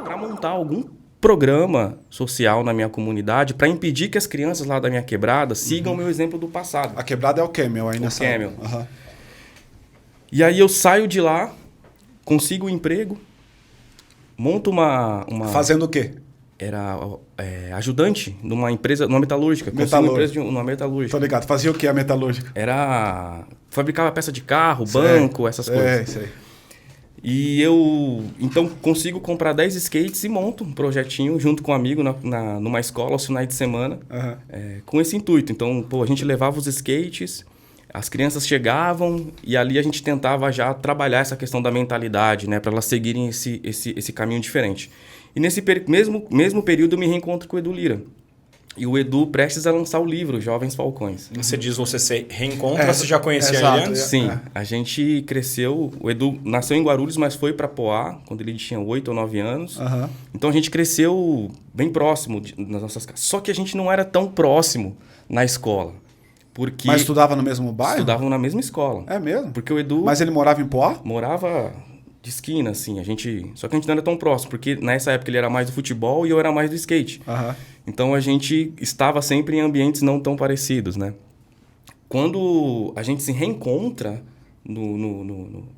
Para montar algum programa social na minha comunidade para impedir que as crianças lá da minha quebrada sigam o meu exemplo do passado. A quebrada é o Camel aí nessa... Camel. Uhum. E aí eu saio de lá, consigo um emprego, monto uma... Fazendo o quê? Era ajudante numa empresa, numa metalúrgica. Numa metalúrgica. Tô ligado. Fazia o que a metalúrgica? Fabricava peça de carro, banco, essas coisas. Sei. E eu, então, consigo comprar 10 skates e monto um projetinho junto com um amigo numa escola aos finais de semana, com esse intuito. Então, a gente levava os skates, as crianças chegavam e ali a gente tentava já trabalhar essa questão da mentalidade, né, para elas seguirem esse caminho diferente. E nesse mesmo período eu me reencontro com o Edu Lira. E o Edu prestes a lançar o livro Jovens Falcões. Você diz, você se reencontra, você já conhecia ele antes? Sim, a gente cresceu, o Edu nasceu em Guarulhos, mas foi para Poá, quando ele tinha 8 ou 9 anos. Então a gente cresceu bem próximo nas nossas casas. Só que a gente não era tão próximo na escola. Porque mas estudava no mesmo bairro? Estudavam na mesma escola. É mesmo? Porque o Edu... Mas ele morava em Poá? Morava de esquina, assim. Só que a gente não era tão próximo, porque nessa época ele era mais do futebol e eu era mais do skate. Então a gente estava sempre em ambientes não tão parecidos, né? Quando a gente se reencontra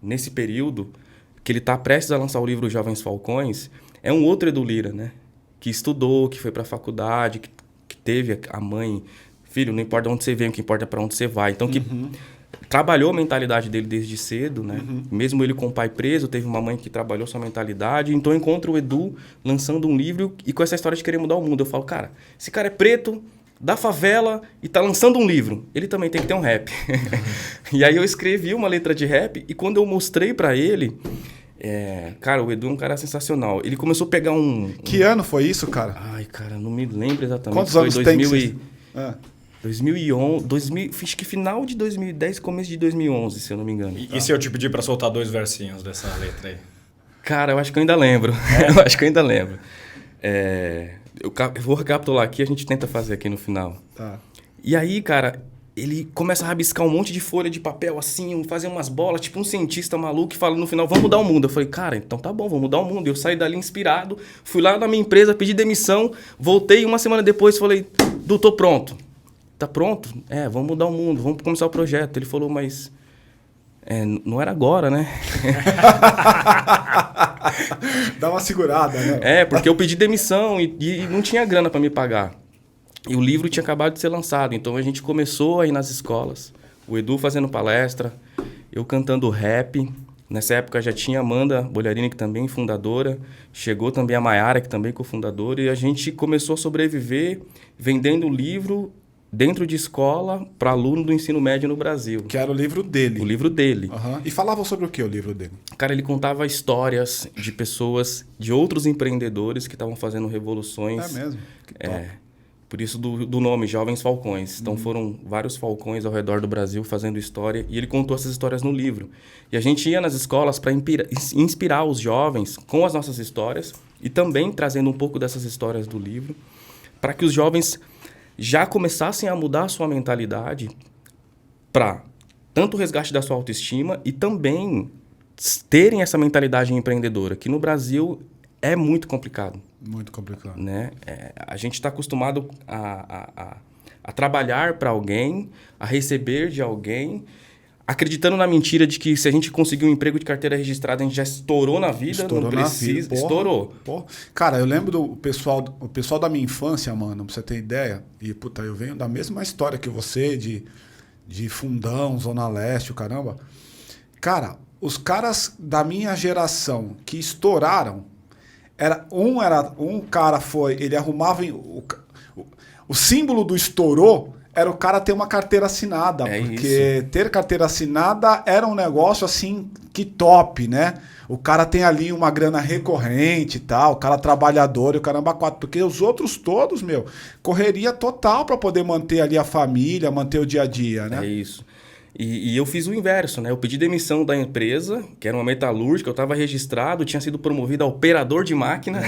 nesse período, que ele está prestes a lançar o livro Jovens Falcões, é um outro Edu Lira, né? Que estudou, que foi para a faculdade, que teve a mãe... Filho, não importa onde você vem, o que importa é para onde você vai. Então, que trabalhou a mentalidade dele desde cedo, né? Mesmo ele com o pai preso, teve uma mãe que trabalhou sua mentalidade. Então, eu encontro o Edu lançando um livro e com essa história de querer mudar o mundo. Eu falo, cara, esse cara é preto, da favela e tá lançando um livro. Ele também tem que ter um rap. E aí eu escrevi uma letra de rap e quando eu mostrei para ele... cara, o Edu é um cara sensacional. Ele começou a pegar Que ano foi isso, cara? Ai, cara, não me lembro exatamente. Quantos anos tem? 2011, acho que final de 2010, começo de 2011, se eu não me engano. E se eu te pedir para soltar 2 versinhos dessa letra aí? Cara, eu acho que eu ainda lembro. Eu acho que eu ainda lembro. Eu vou recapitular aqui, a gente tenta fazer aqui no final. Tá. E aí, cara, ele começa a rabiscar um monte de folha de papel assim, fazer umas bolas, tipo um cientista maluco, e fala no final, vamos mudar o mundo. Eu falei, cara, então tá bom, vamos mudar o mundo. Eu saí dali inspirado, fui lá na minha empresa, pedi demissão, voltei uma semana depois, falei, Du, tô pronto. Tá pronto? Vamos mudar o mundo, vamos começar o projeto. Ele falou, mas não era agora, né? Dá uma segurada, né? Porque eu pedi demissão e não tinha grana para me pagar. E o livro tinha acabado de ser lançado, então a gente começou a ir nas escolas. O Edu fazendo palestra, eu cantando rap. Nessa época já tinha a Amanda Bolharini, que também é fundadora. Chegou também a Mayara, que também é cofundadora. E a gente começou a sobreviver vendendo livro dentro de escola para aluno do ensino médio no Brasil. Que era o livro dele. O livro dele. E falava sobre o que o livro dele? Cara, ele contava histórias de pessoas, de outros empreendedores que estavam fazendo revoluções. É mesmo? Que top. Por isso do nome, Jovens Falcões. Então foram vários falcões ao redor do Brasil fazendo história. E ele contou essas histórias no livro. E a gente ia nas escolas para inspirar os jovens com as nossas histórias e também trazendo um pouco dessas histórias do livro para que os jovens já começassem a mudar a sua mentalidade para tanto o resgate da sua autoestima e também terem essa mentalidade empreendedora, que no Brasil é muito complicado. Muito complicado. Né? A gente está acostumado a trabalhar para alguém, a receber de alguém, acreditando na mentira de que se a gente conseguir um emprego de carteira registrada, a gente já estourou na vida. Estourou não precisa, na vida. Estourou. Porra. Cara, eu lembro do pessoal da minha infância, mano, pra você ter ideia, e puta, eu venho da mesma história que você, de Fundão, Zona Leste, o caramba. Cara, os caras da minha geração que estouraram, ele arrumava o símbolo do estourou era o cara ter uma carteira assinada, porque isso. Ter carteira assinada era um negócio assim que top, né? O cara tem ali uma grana recorrente e tal, o cara trabalhador e o caramba quatro, porque os outros todos, correria total para poder manter ali a família, manter o dia a dia, né? É isso. E eu fiz o inverso, né? Eu pedi demissão da empresa, que era uma metalúrgica, eu estava registrado, tinha sido promovido a operador de máquina,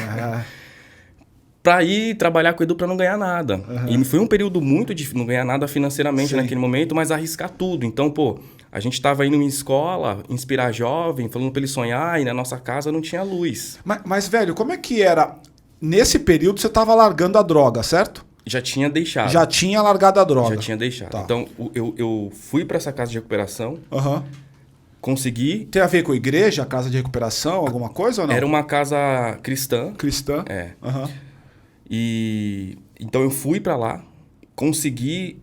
para ir trabalhar com o Edu para não ganhar nada. E foi um período muito difícil, não ganhar nada financeiramente naquele momento, mas arriscar tudo. Então, pô, a gente estava indo em escola, inspirar jovem, falando para ele sonhar, e na nossa casa não tinha luz. Mas, velho, como é que era? Nesse período você estava largando a droga, certo? Já tinha deixado. Já tinha largado a droga. Já tinha deixado. Tá. Então, eu fui para essa casa de recuperação, consegui... Tem a ver com a igreja, a casa de recuperação, alguma coisa ou não? Era uma casa cristã. Cristã? É. E então eu fui para lá, consegui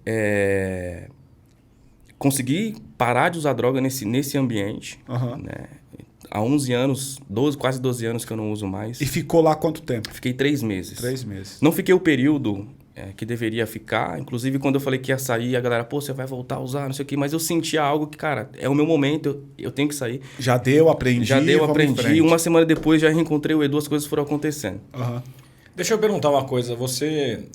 parar de usar droga nesse ambiente. Né? Há 11 anos, quase 12 anos que eu não uso mais. E ficou lá quanto tempo? Fiquei 3 meses. 3 meses. Não fiquei o período que deveria ficar. Inclusive, quando eu falei que ia sair, a galera, pô, você vai voltar a usar, não sei o quê. Mas eu sentia algo que, cara, é o meu momento, eu tenho que sair. Já deu, aprendi. E uma semana depois já reencontrei o Edu, as coisas foram acontecendo. Deixa eu perguntar uma coisa. Você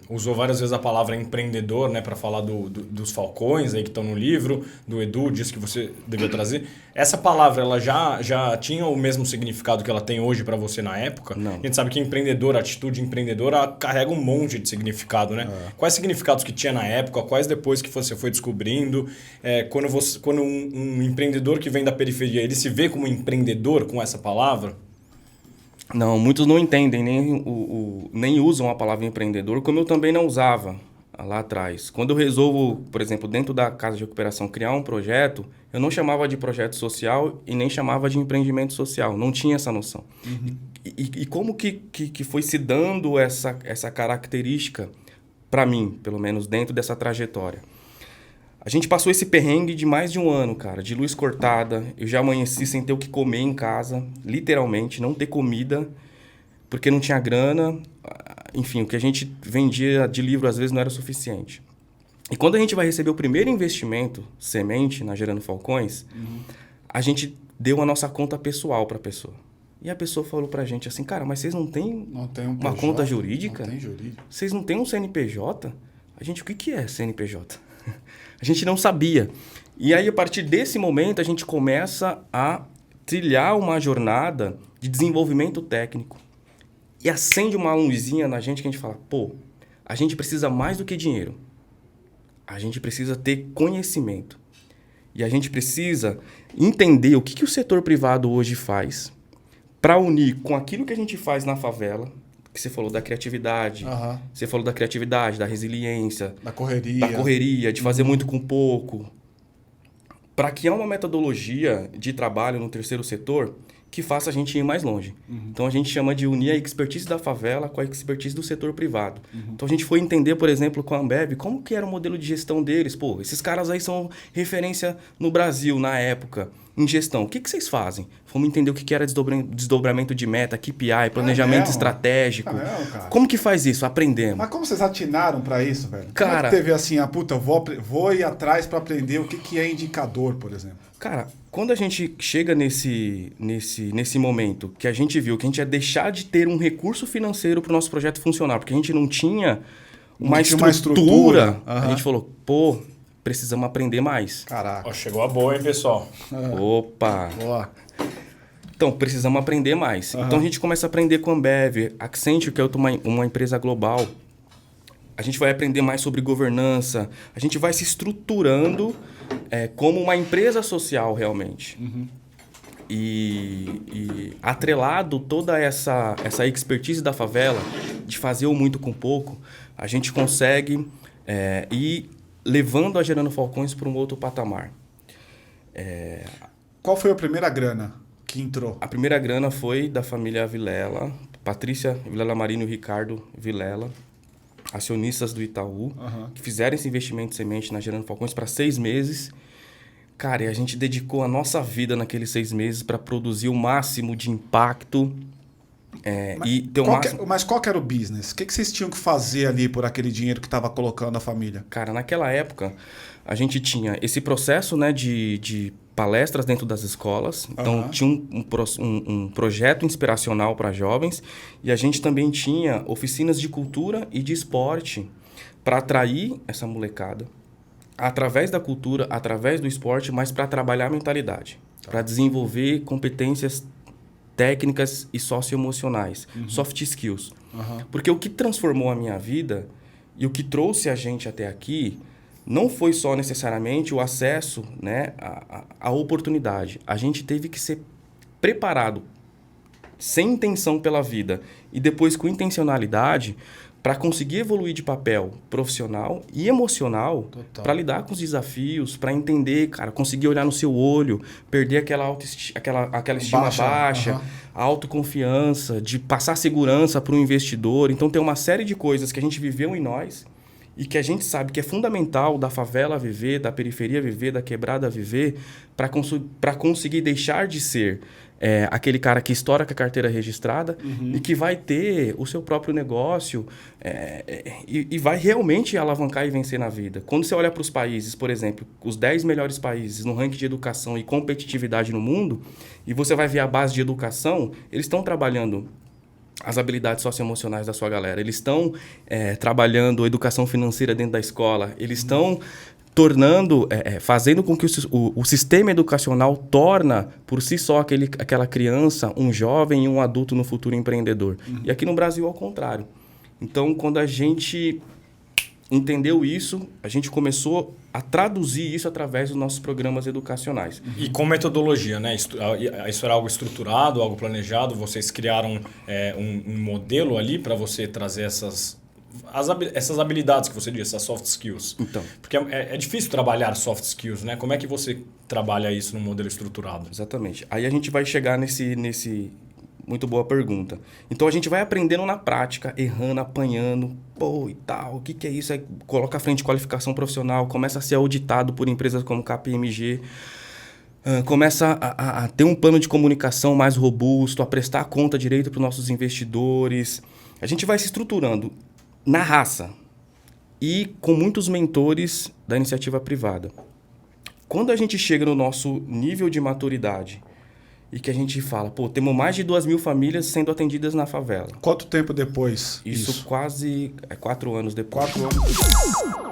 usou várias vezes a palavra empreendedor, né, para falar dos Falcões aí que estão no livro, do Edu, disse que você devia trazer. Essa palavra, ela já tinha o mesmo significado que ela tem hoje para você na época? Não. A gente sabe que empreendedor, a atitude empreendedora carrega um monte de significado, né? Quais significados que tinha na época? Quais depois que você foi descobrindo? Quando um empreendedor que vem da periferia, ele se vê como empreendedor com essa palavra? Não, muitos não entendem, nem usam a palavra empreendedor, como eu também não usava lá atrás. Quando eu resolvo, por exemplo, dentro da casa de recuperação, criar um projeto, eu não chamava de projeto social e nem chamava de empreendimento social. Não tinha essa noção. E como que foi se dando essa característica para mim, pelo menos dentro dessa trajetória? A gente passou esse perrengue de mais de um ano, cara, de luz cortada. Eu já amanheci sem ter o que comer em casa, literalmente, não ter comida, porque não tinha grana. Enfim, o que a gente vendia de livro às vezes não era suficiente. E quando a gente vai receber o primeiro investimento, semente, na Gerando Falcões, a gente deu a nossa conta pessoal para a pessoa. E a pessoa falou pra gente assim, cara, mas vocês não têm uma conta jurídica? Não tem jurídica. Vocês não têm um CNPJ? A gente, o que é CNPJ? A gente não sabia. E aí, a partir desse momento, a gente começa a trilhar uma jornada de desenvolvimento técnico. E acende uma luzinha na gente que a gente fala, pô, a gente precisa mais do que dinheiro. A gente precisa ter conhecimento. E a gente precisa entender o que o setor privado hoje faz para unir com aquilo que a gente faz na favela, que você falou da criatividade, você falou da criatividade, da resiliência, da correria, de fazer muito com pouco, para criar uma metodologia de trabalho no terceiro setor que faça a gente ir mais longe. Então a gente chama de unir a expertise da favela com a expertise do setor privado. Então a gente foi entender, por exemplo, com a Ambev, como que era o modelo de gestão deles. Pô, esses caras aí são referência no Brasil, na época, em gestão. O que vocês fazem? Fomos entender o que era desdobramento de meta, KPI, planejamento estratégico. Como que faz isso? Aprendemos. Mas como vocês atinaram para isso, velho? Cara, como é que teve assim, eu vou ir atrás para aprender o que é indicador, por exemplo? Cara, quando a gente chega nesse momento que a gente viu que a gente ia deixar de ter um recurso financeiro para o nosso projeto funcionar, porque a gente não tinha uma estrutura, a gente falou, pô, precisamos aprender mais. Caraca. Chegou a boa, hein, pessoal? Opa! Boa. Então, precisamos aprender mais. Então, a gente começa a aprender com a Ambev, Accenture, que é uma empresa global. A gente vai aprender mais sobre governança. A gente vai se estruturando como uma empresa social, realmente. E atrelado toda essa expertise da favela, de fazer o muito com pouco, a gente consegue ir levando a Gerando Falcões para um outro patamar. Qual foi a primeira grana que entrou? A primeira grana foi da família Vilela, Patrícia Vilela Marino e Ricardo Vilela, acionistas do Itaú, que fizeram esse investimento de semente na Gerando Falcões para 6 meses. Cara, e a gente dedicou a nossa vida naqueles 6 meses para produzir o máximo de impacto. Mas qual que era o business? O que vocês tinham que fazer ali por aquele dinheiro que estava colocando a família? Cara, naquela época, a gente tinha esse processo, né, de palestras dentro das escolas. Então, tinha um projeto inspiracional para jovens. E a gente também tinha oficinas de cultura e de esporte para atrair essa molecada. Através da cultura, através do esporte, mas para trabalhar a mentalidade. Para desenvolver competências técnicas e socioemocionais, soft skills. Porque o que transformou a minha vida e o que trouxe a gente até aqui não foi só necessariamente o acesso, né, à oportunidade. A gente teve que ser preparado sem intenção pela vida e depois com intencionalidade para conseguir evoluir de papel profissional e emocional para lidar com os desafios, para entender, cara, conseguir olhar no seu olho, perder aquela estima baixa, a autoconfiança, de passar segurança para o investidor. Então tem uma série de coisas que a gente viveu em nós e que a gente sabe que é fundamental da favela viver, da periferia viver, da quebrada viver, para conseguir deixar de ser aquele cara que estoura com a carteira registrada e que vai ter o seu próprio negócio e vai realmente alavancar e vencer na vida. Quando você olha para os países, por exemplo, os 10 melhores países no ranking de educação e competitividade no mundo, e você vai ver a base de educação, eles estão trabalhando as habilidades socioemocionais da sua galera. Eles estão trabalhando a educação financeira dentro da escola. Eles estão fazendo com que o sistema educacional torna por si só aquela criança um jovem e um adulto no futuro empreendedor. E aqui no Brasil, ao contrário. Então, quando a gente entendeu isso, a gente começou a traduzir isso através dos nossos programas educacionais. E com metodologia, né? Isso era algo estruturado, algo planejado? Vocês criaram um modelo ali para você trazer essas habilidades que você disse, essas soft skills? Então. Porque é difícil trabalhar soft skills, né? Como é que você trabalha isso num modelo estruturado? Exatamente. Aí a gente vai chegar nesse Muito boa pergunta. Então a gente vai aprendendo na prática, errando, apanhando, e tal, o que é isso? Aí coloca à frente de qualificação profissional, começa a ser auditado por empresas como KPMG, começa a ter um plano de comunicação mais robusto, a prestar conta direito para os nossos investidores. A gente vai se estruturando na raça e com muitos mentores da iniciativa privada. Quando a gente chega no nosso nível de maturidade e que a gente fala, temos mais de 2.000 famílias sendo atendidas na favela. Quanto tempo depois? Isso quase 4 anos depois. 4 anos depois.